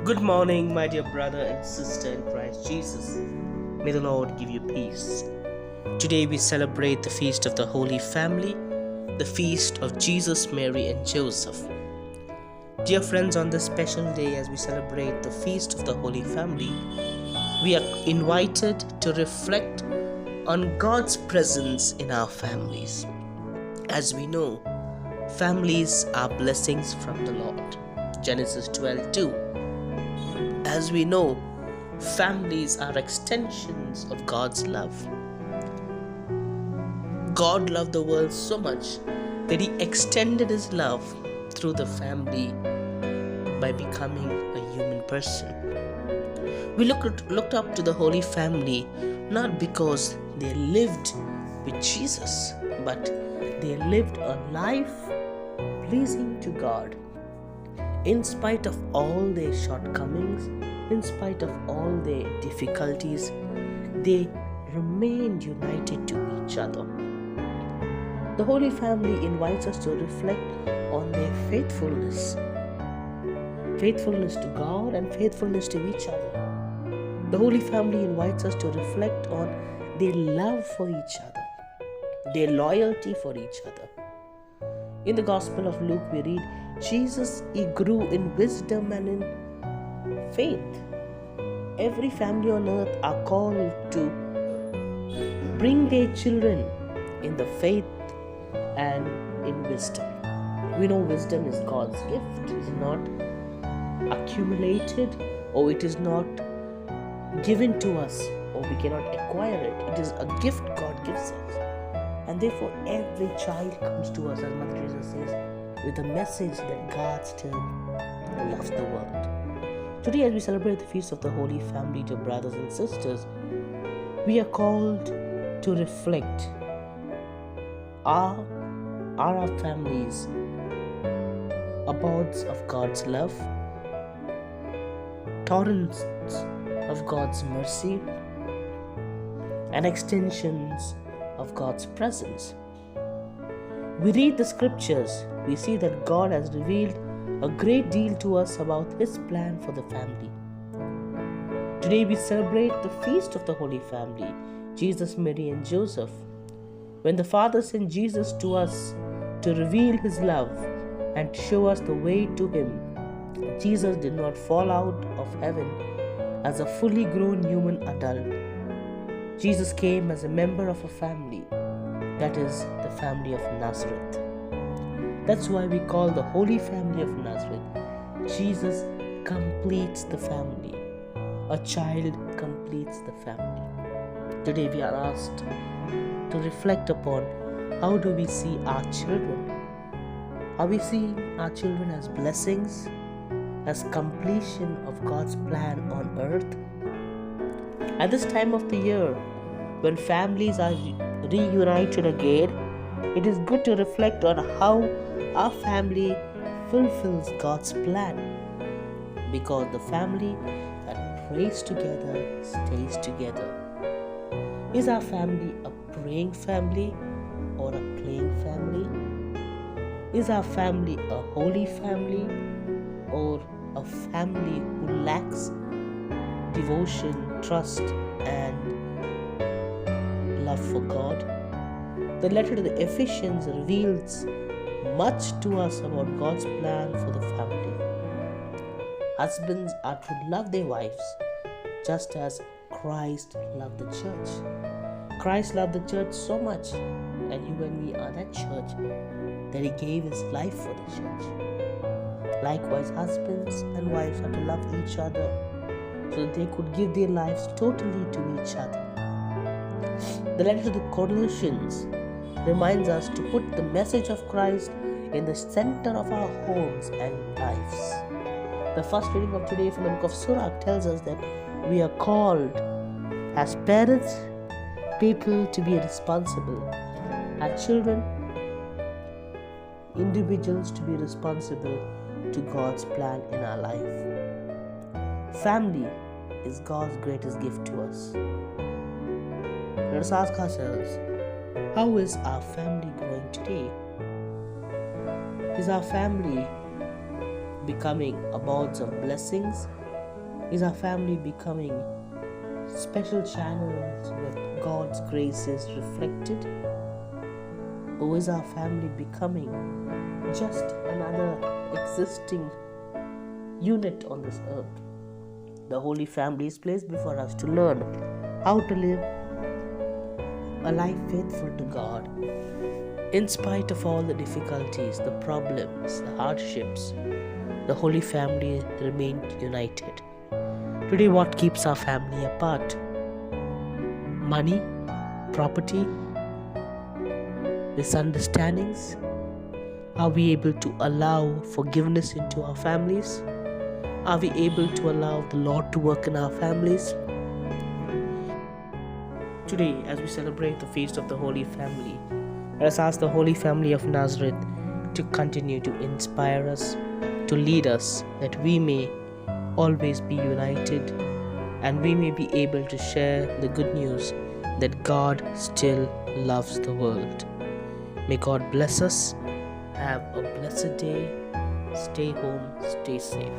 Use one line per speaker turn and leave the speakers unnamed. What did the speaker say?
Good morning, my dear brother and sister in Christ Jesus. May the Lord give you peace. Today we celebrate the feast of the Holy Family, the feast of Jesus, Mary, and Joseph. Dear friends, on this special day, as we celebrate the feast of the Holy Family, we are invited to reflect on God's presence in our families. As we know, families are blessings from the Lord. Genesis 12:2. As we know, families are extensions of God's love. God loved the world so much that He extended His love through the family by becoming a human person. We looked up to the Holy Family not because they lived with Jesus, but they lived a life pleasing to God. In spite of all their shortcomings, in spite of all their difficulties, they remained united to each other. The Holy Family invites us to reflect on their faithfulness to God and faithfulness to each other. The Holy Family invites us to reflect on their love for each other, their loyalty for each other. In the Gospel of Luke, we read, Jesus, He grew in wisdom and in faith. Every family on earth are called to bring their children in the faith and in wisdom. We know wisdom is God's gift. It is not accumulated, or it is not given to us, or we cannot acquire it. It is a gift God gives us. And therefore, every child comes to us, as Mother Teresa says, with a message that God still loves the world. Today, as we celebrate the feast of the Holy Family, dear brothers and sisters, we are called to reflect. Are our families abodes of God's love, torrents of God's mercy, and extensions of God's presence? We read the scriptures, we see that God has revealed a great deal to us about His plan for the family. Today we celebrate the feast of the Holy Family, Jesus, Mary, and Joseph. When the Father sent Jesus to us to reveal His love and to show us the way to Him, Jesus did not fall out of heaven as a fully grown human adult. Jesus came as a member of a family, that is the family of Nazareth. That's why we call the Holy Family of Nazareth. Jesus completes the family. A child completes the family. Today we are asked to reflect upon how do we see our children. Are we seeing our children as blessings, as completion of God's plan on earth? At this time of the year, when families are reunited again, it is good to reflect on how our family fulfills God's plan, because the family that prays together stays together. Is our family a praying family or a playing family? Is our family a holy family or a family who lacks devotion, trust, and love for God? The letter to the Ephesians reveals much to us about God's plan for the family. Husbands are to love their wives just as Christ loved the church. Christ loved the church so much, and you and me are that church, that He gave His life for the church. Likewise, husbands and wives are to love each other so that they could give their lives totally to each other. The letter to the Colossians reminds us to put the message of Christ in the center of our homes and lives. The first reading of today from the book of Surah tells us that we are called as parents, people, to be responsible. As children, individuals, to be responsible to God's plan in our life. Family is God's greatest gift to us. Let us ask ourselves, how is our family growing today? Is our family becoming abodes of blessings Is our family becoming special channels where God's grace is reflected? Or is our family becoming just another existing unit on this earth? The Holy Family is placed before us to learn how to live a life faithful to God. In spite of all the difficulties, the problems, the hardships, the Holy Family remained united. Today, what keeps our family apart? Money, property, misunderstandings? Are we able to allow forgiveness into our families? Are we able to allow the Lord to work in our families? Today, as we celebrate the feast of the Holy Family, let us ask the Holy Family of Nazareth to continue to inspire us, to lead us, that we may always be united and we may be able to share the good news that God still loves the world. May God bless us. Have a blessed day. Stay home, stay safe.